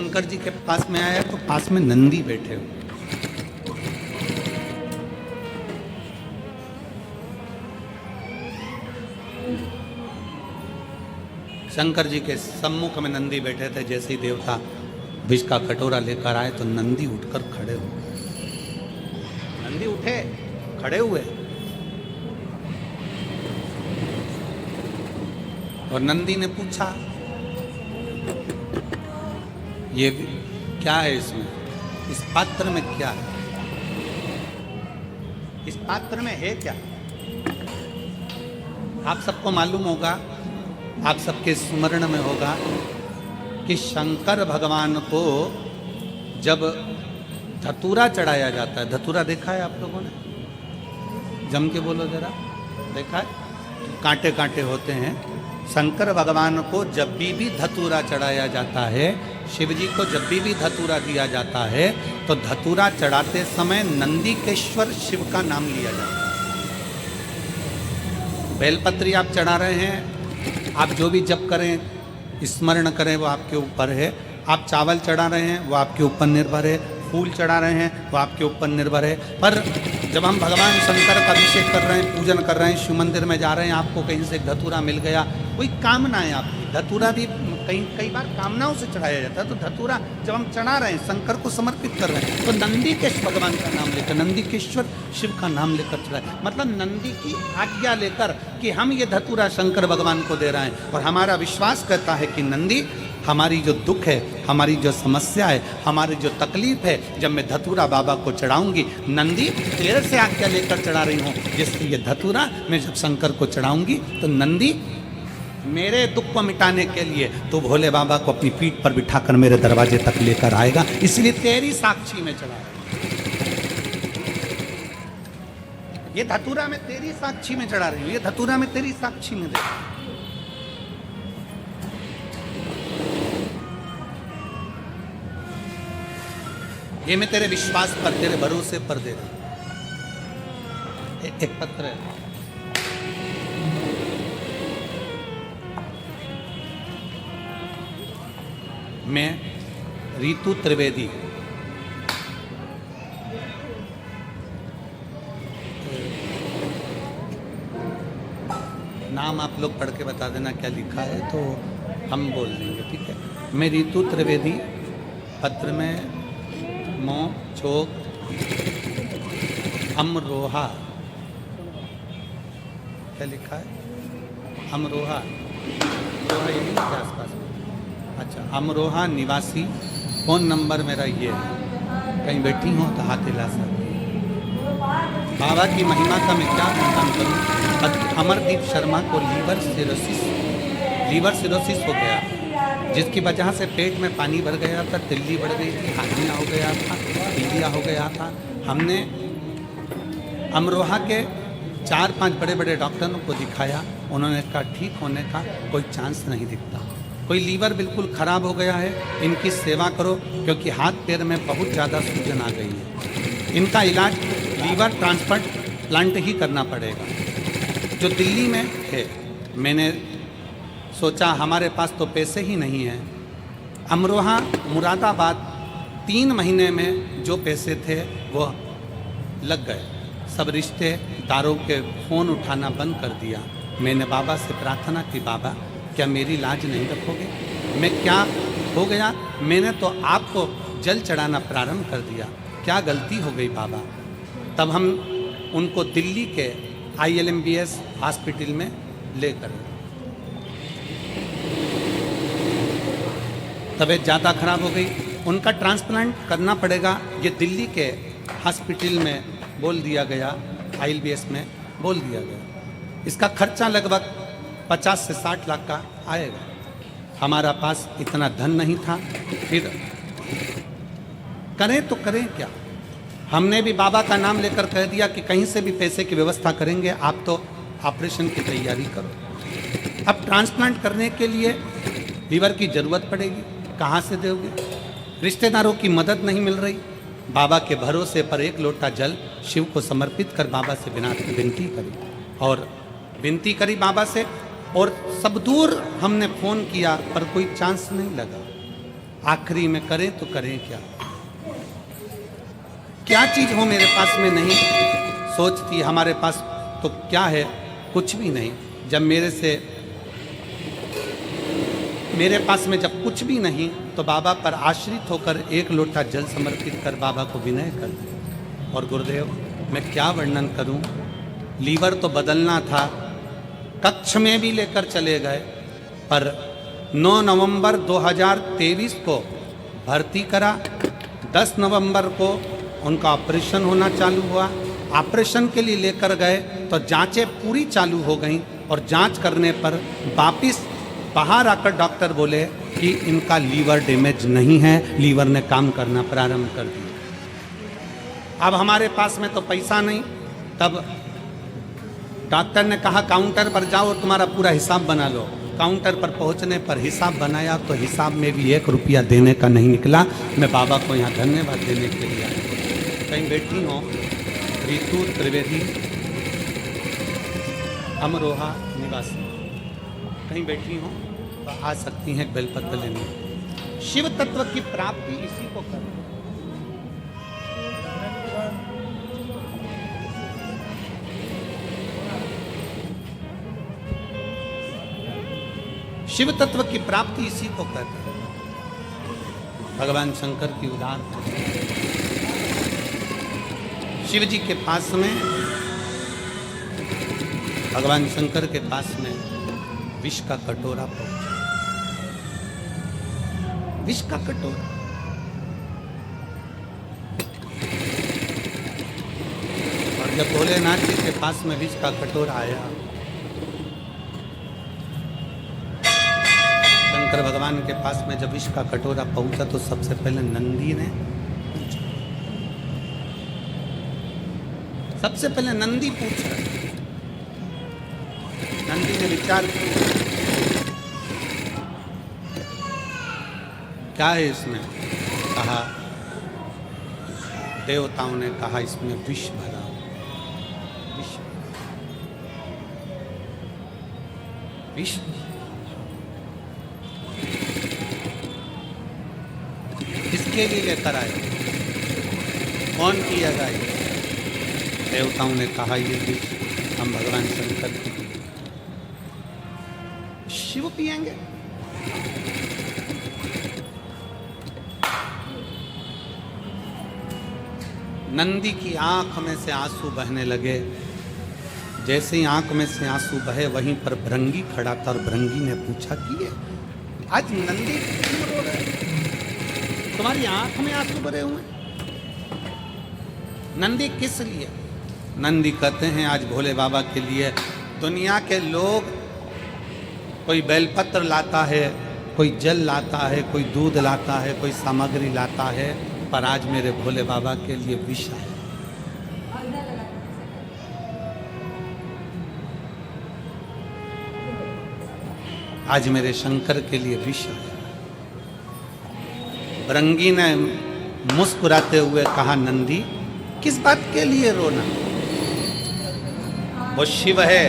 शंकर जी के पास में आया तो पास में नंदी बैठे हुए। शंकर जी के सम्मुख में नंदी बैठे थे। जैसे ही देवता विष का कटोरा लेकर आए तो नंदी उठकर खड़े हुए। नंदी उठे, खड़े हुए और नंदी ने पूछा, ये क्या है इसमें, इस पात्र में क्या है, इस पात्र में है क्या? आप सबको मालूम होगा, आप सबके स्मरण में होगा कि शंकर भगवान को जब धतूरा चढ़ाया जाता है, धतूरा देखा है आप लोगों ने? जम के बोलो जरा, देखा है? कांटे कांटे होते हैं। शंकर भगवान को जब भी धतूरा चढ़ाया जाता है, शिव जी को जब भी धतूरा दिया जाता है, तो धतूरा चढ़ाते समय नंदीकेश्वर शिव का नाम लिया जाता है। बेलपत्री आप चढ़ा रहे हैं, आप जो भी जप करें, स्मरण करें, वो आपके ऊपर है। आप चावल चढ़ा रहे हैं, वो आपके ऊपर निर्भर है। फूल चढ़ा रहे हैं, वो आपके ऊपर निर्भर है। पर जब हम भगवान शंकर का अभिषेक कर रहे हैं, पूजन कर रहे हैं, शिव मंदिर में जा रहे हैं, आपको कहीं से धतूरा मिल गया, कोई कामना है आपकी, धतूरा भी कई बार कामनाओं से चढ़ाया जाता है। तो धतूरा जब हम चढ़ा रहे हैं, शंकर को समर्पित कर रहे हैं, तो नंदीकेश्वर भगवान का नाम लेकर, नंदीकेश्वर शिव का नाम लेकर चढ़ाए, मतलब नंदी की आज्ञा लेकर कि हम ये धतूरा शंकर भगवान को दे रहे हैं। और हमारा विश्वास कहता है कि नंदी, हमारी जो दुख है, हमारी जो समस्या है, हमारी जो तकलीफ है, जब मैं धतूरा बाबा को चढ़ाऊंगी, नंदी तेरे से आज्ञा लेकर चढ़ा रही हूँ, जिससे ये धतूरा मैं जब शंकर को चढ़ाऊंगी तो नंदी मेरे दुख को मिटाने के लिए तो भोले बाबा को अपनी पीठ पर बिठाकर मेरे दरवाजे तक लेकर आएगा, इसलिए तेरी साक्षी में चढ़ा रहा हूं। ये धतूरा मैं तेरी साक्षी में चढ़ा रही हूँ, ये धतूरा मैं तेरी साक्षी में दे रहा हूं। ये मैं तेरे विश्वास पर, तेरे भरोसे पर दे रहा हूं। एक पत्र है, मैं रीतु त्रिवेदी, नाम आप लोग पढ़ के बता देना क्या लिखा है, तो हम बोल देंगे, ठीक है? मैं रीतु त्रिवेदी, पत्र में मो चौक अमरोहा, क्या लिखा है? अमरोहा, यही के आसपास में। अच्छा, अमरोहा निवासी, फ़ोन नंबर मेरा ये है, कहीं बैठी हो तो हाथ हिला सकती। बाबा की महिमा का मैं क्या गुणगान करूँ? अमरदीप शर्मा को लीवर सिरोसिस हो गया, जिसकी वजह से पेट में पानी भर गया था, तिल्ली बढ़ गई थी, हानिया हो गया था, पीलिया हो गया था। हमने अमरोहा के 4-5 बड़े बड़े डॉक्टरों को दिखाया, उन्होंने कहा ठीक होने का कोई चांस नहीं दिखता, कोई लीवर बिल्कुल ख़राब हो गया है, इनकी सेवा करो, क्योंकि हाथ पैर में बहुत ज़्यादा सूजन आ गई है, इनका इलाज लीवर ट्रांसप्लांट ही करना पड़ेगा, जो दिल्ली में है। मैंने सोचा हमारे पास तो पैसे ही नहीं हैं, अमरोहा मुरादाबाद 3 महीने में जो पैसे थे वो लग गए, सब रिश्तेदारों के फ़ोन उठाना बंद कर दिया। मैंने बाबा से प्रार्थना की, बाबा क्या मेरी लाज नहीं रखोगे? मैं क्या हो गया? मैंने तो आपको जल चढ़ाना प्रारंभ कर दिया, क्या गलती हो गई बाबा? तब हम उनको दिल्ली के ILMBS हॉस्पिटल में लेकर, तबीयत ज़्यादा खराब हो गई, उनका ट्रांसप्लांट करना पड़ेगा, ये दिल्ली के हॉस्पिटल में बोल दिया गया, ILBS में बोल दिया गया। इसका खर्चा लगभग 50 से 60 लाख का आएगा। हमारा पास इतना धन नहीं था, फिर करें तो करें क्या? हमने भी बाबा का नाम लेकर कह दिया कि कहीं से भी पैसे की व्यवस्था करेंगे, आप तो ऑपरेशन की तैयारी करो। अब ट्रांसप्लांट करने के लिए लीवर की ज़रूरत पड़ेगी, कहाँ से दोगे? रिश्तेदारों की मदद नहीं मिल रही। बाबा के भरोसे पर एक लोटा जल शिव को समर्पित कर बाबा से विनती करी, और विनती करी बाबा से, और सब दूर हमने फ़ोन किया पर कोई चांस नहीं लगा। आखिरी में करें तो करें क्या? क्या चीज हो मेरे पास में नहीं सोचती, हमारे पास तो क्या है, कुछ भी नहीं। जब मेरे पास में जब कुछ भी नहीं तो बाबा पर आश्रित होकर एक लोटा जल समर्पित कर बाबा को विनय कर दे। और गुरुदेव मैं क्या वर्णन करूं, लीवर तो बदलना था, कक्ष में भी लेकर चले गए, पर 9 नवंबर 2023 को भर्ती करा। 10 नवंबर को उनका ऑपरेशन होना चालू हुआ। ऑपरेशन के लिए लेकर गए तो जांचें पूरी चालू हो गई और जांच करने पर वापिस बाहर आकर डॉक्टर बोले कि इनका लीवर डैमेज नहीं है, लीवर ने काम करना प्रारंभ कर दिया। अब हमारे पास में तो पैसा नहीं, तब डॉक्टर ने कहा काउंटर पर जाओ और तुम्हारा पूरा हिसाब बना लो। काउंटर पर पहुंचने पर हिसाब बनाया तो हिसाब में भी 1 रुपया देने का नहीं निकला। मैं बाबा को यहाँ धन्यवाद देने के लिए आया। कहीं बैठी हो रितु त्रिवेदी, अमरोहा निवासी, कहीं बैठी हो तो आ सकती हैं बेलपत्र लेने। शिव तत्व की प्राप्ति इसी को करें। शिव तत्व की प्राप्ति इसी को कहते हैं। भगवान शंकर की उदाहरण, शिव जी के पास में, भगवान शंकर के पास में विष का कटोरा पहुंचा। विष का कटोरा, और जब भोलेनाथ जी के पास में विष का कटोरा आया, शंकर भगवान के पास में जब विष का कटोरा पहुंचा तो सबसे पहले नंदी ने पूछा। सबसे पहले नंदी पूछा। नंदी ने विचार किया क्या है इसमें, कहा, देवताओं ने कहा इसमें विष भरा, विष, विष। किसके लिए लेकर आए, कौन पिएगा ये? देवताओं ने कहा ये विष हम भगवान शंकर की, शिव पिएंगे। नंदी की आंख में से आंसू बहने लगे। जैसे ही आंख में से आंसू बहे वहीं पर भृंगी खड़ा था और भृंगी ने पूछा कि ये आज नंदी क्यों रो रहे हैं? तुम्हारी आंख में आंसू भरे हुए? नंदी किस लिए? नंदी कहते हैं आज भोले बाबा के लिए। दुनिया के लोग कोई बेलपत्र लाता है, कोई जल लाता है, कोई दूध लाता है, कोई सामग्री लाता है, पर आज मेरे भोले बाबा के लिए विष है। आज मेरे शंकर के लिए विष है। भृंगी ने मुस्कुराते हुए कहा, नंदी किस बात के लिए रोना? वो शिव है,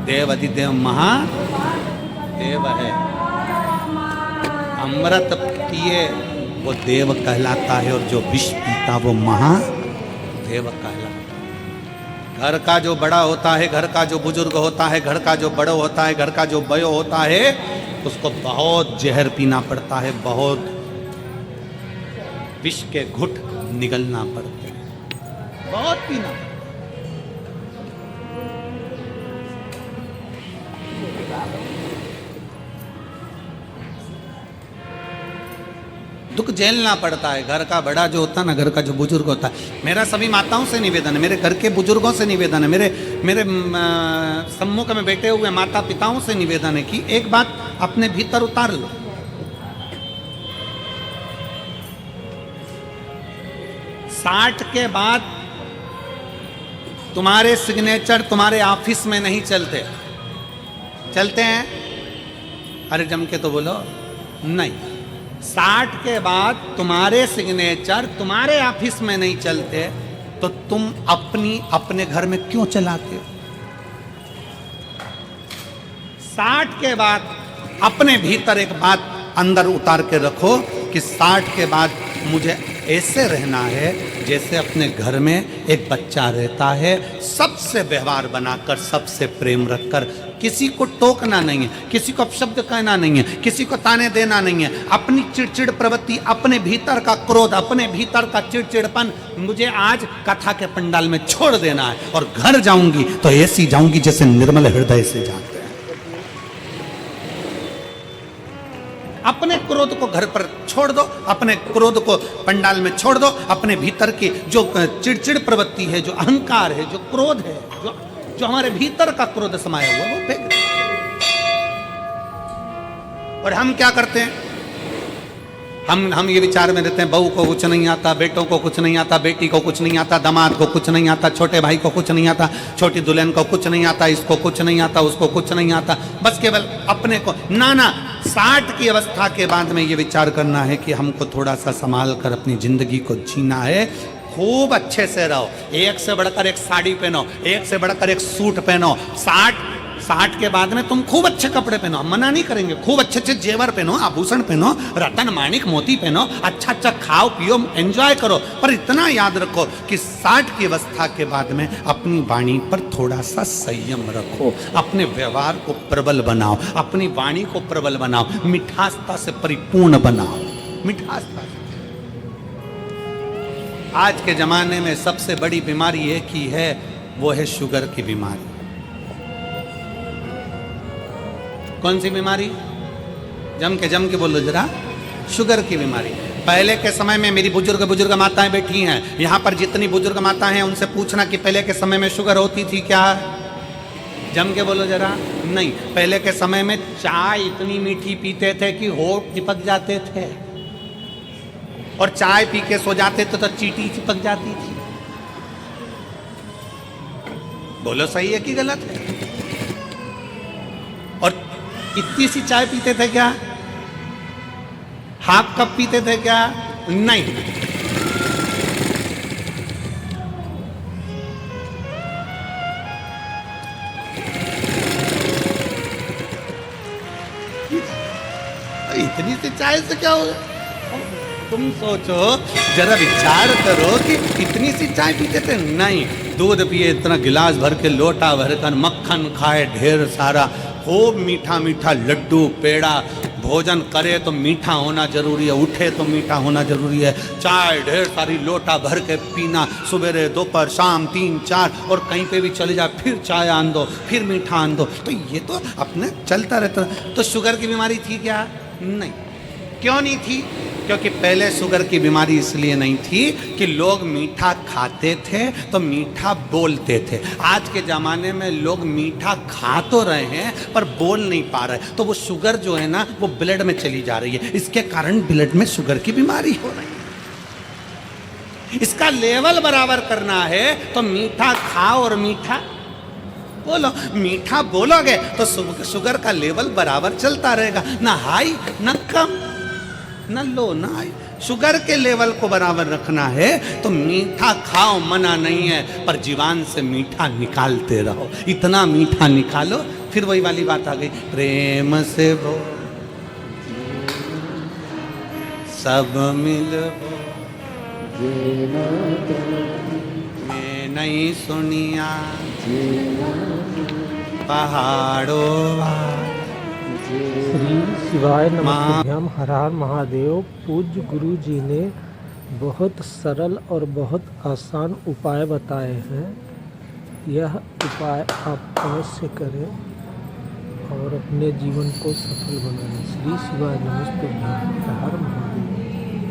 देव अधिदेव महादेव है। अमृत पिए वो देव कहलाता है और जो विष पीता वो महादेव कहलाता है। घर का जो बड़ा होता है, घर का जो बुजुर्ग होता है, घर का जो बड़ा होता है, घर का जो बयो होता है, उसको बहुत जहर पीना पड़ता है, बहुत विष के घुट निगलना पड़ते हैं, बहुत पीना पड़ता है। दुख झेलना पड़ता है। घर का बड़ा जो होता है ना, घर का जो बुजुर्ग होता है, मेरा सभी माताओं से निवेदन है, मेरे घर के बुजुर्गों से निवेदन है, मेरे सम्मुख में बैठे हुए माता पिताओं से निवेदन है कि एक बात अपने भीतर उतार लो। साठ के बाद तुम्हारे सिग्नेचर तुम्हारे ऑफिस में नहीं चलते। चलते हैं? अरे जम के तो बोलो नहीं। 60 के बाद तुम्हारे सिग्नेचर तुम्हारे ऑफिस में नहीं चलते तो तुम अपने घर में क्यों चलाते हो? 60 के बाद अपने भीतर एक बात अंदर उतार के रखो कि 60 के बाद मुझे ऐसे रहना है जैसे अपने घर में एक बच्चा रहता है, सबसे व्यवहार बनाकर, सबसे प्रेम रखकर, किसी को टोकना नहीं है, किसी को अपशब्द कहना नहीं है, किसी को ताने देना नहीं है। अपनी चिड़चिड़ प्रवृत्ति, अपने भीतर का क्रोध, अपने भीतर का चिड़चिड़पन मुझे आज कथा के पंडाल में छोड़ देना है और घर जाऊंगी तो ऐसी जाऊंगी जैसे निर्मल हृदय से जाते हैं। अपने क्रोध को घर पर छोड़ दो, अपने क्रोध को पंडाल में छोड़ दो, अपने भीतर की जो चिड़चिड़ प्रवृत्ति है, जो अहंकार है, जो क्रोध है, जो हमारे भीतर का क्रोध समाया हुआ, वो फेंक दो। और हम क्या करते हैं? हम ये विचार में रहते हैं, बहू को कुछ नहीं आता, बेटों को कुछ नहीं आता, बेटी को कुछ नहीं आता, दामाद को कुछ नहीं आता, छोटे भाई को कुछ नहीं आता, छोटी दुल्हन को कुछ नहीं आता, इसको कुछ नहीं आता, उसको कुछ नहीं आता, बस केवल अपने को। ना 60 की अवस्था के बाद में ये विचार करना है कि हमको थोड़ा सा संभाल कर अपनी जिंदगी को जीना है। खूब अच्छे से रहो, एक से बढ़कर एक साड़ी पहनो, एक से बढ़कर एक सूट पहनो। 60 के बाद में तुम खूब अच्छे कपड़े पहनो, हम मना नहीं करेंगे, खूब अच्छे अच्छे जेवर पहनो, आभूषण पहनो, रतन माणिक मोती पहनो, अच्छा अच्छा खाओ पियो, एंजॉय करो। पर इतना याद रखो कि 60 की अवस्था के बाद में अपनी वाणी पर थोड़ा सा संयम रखो, अपने व्यवहार को प्रबल बनाओ, अपनी वाणी को प्रबल बनाओ, मिठासता से परिपूर्ण बनाओ, मिठासता से। आज के जमाने में सबसे बड़ी बीमारी एक ही है, वो है शुगर की बीमारी। कौन सी बीमारी? जम के बोलो जरा। शुगर की बीमारी। पहले के समय में मेरी बुजुर्ग माताएं बैठी हैं यहाँ पर, जितनी बुजुर्ग माताएं हैं उनसे पूछना कि पहले के समय में शुगर होती थी क्या? जम के बोलो जरा। नहीं, पहले के समय में चाय इतनी मीठी पीते थे कि होठ चिपक जाते थे, और चाय पी के सो जाते थे तो चींटी चिपक जाती थी। बोलो सही है कि गलत है? और इतनी सी चाय पीते थे क्या? हाफ कप पीते थे क्या? नहीं। इतनी सी चाय से क्या होगा? तुम सोचो जरा, विचार करो कि इतनी सी चाय पीते थे। नहीं, दूध पिए इतना गिलास भर के, लोटा भर कर, मक्खन खाए ढेर सारा, खूब मीठा मीठा लड्डू पेड़ा, भोजन करे तो मीठा होना जरूरी है, उठे तो मीठा होना जरूरी है। चाय ढेर सारी लोटा भर के पीना, सुबह दोपहर शाम 3-4, और कहीं पे भी चले जाए फिर चाय आन दो, फिर मीठा आन दो। तो ये तो अपने चलता रहता। तो शुगर की बीमारी थी क्या? नहीं। क्यों नहीं थी? क्योंकि पहले शुगर की बीमारी इसलिए नहीं थी कि लोग मीठा खाते थे तो मीठा बोलते थे। आज के ज़माने में लोग मीठा खा तो रहे हैं पर बोल नहीं पा रहे, तो वो शुगर जो है ना वो ब्लड में चली जा रही है, इसके कारण ब्लड में शुगर की बीमारी हो रही है। इसका लेवल बराबर करना है तो मीठा खाओ और मीठा बोलो। मीठा बोलोगे तो शुगर का लेवल बराबर चलता रहेगा, ना हाई ना कम, ना लो ना हाई। शुगर के लेवल को बराबर रखना है तो मीठा खाओ, मना नहीं है, पर जीवान से मीठा निकालते रहो। इतना मीठा निकालो, फिर वही वाली बात आ गई, प्रेम से वो सब मिल ये नहीं सुनिया पहाड़ों। श्री शिवाय नमः। हर हर महादेव। पूज्य गुरु जी ने बहुत सरल और बहुत आसान उपाय बताए हैं। यह उपाय आप अवश्य करें और अपने जीवन को सफल बनाएं। श्री शिवाय नमस्ते। हर हर महादेव।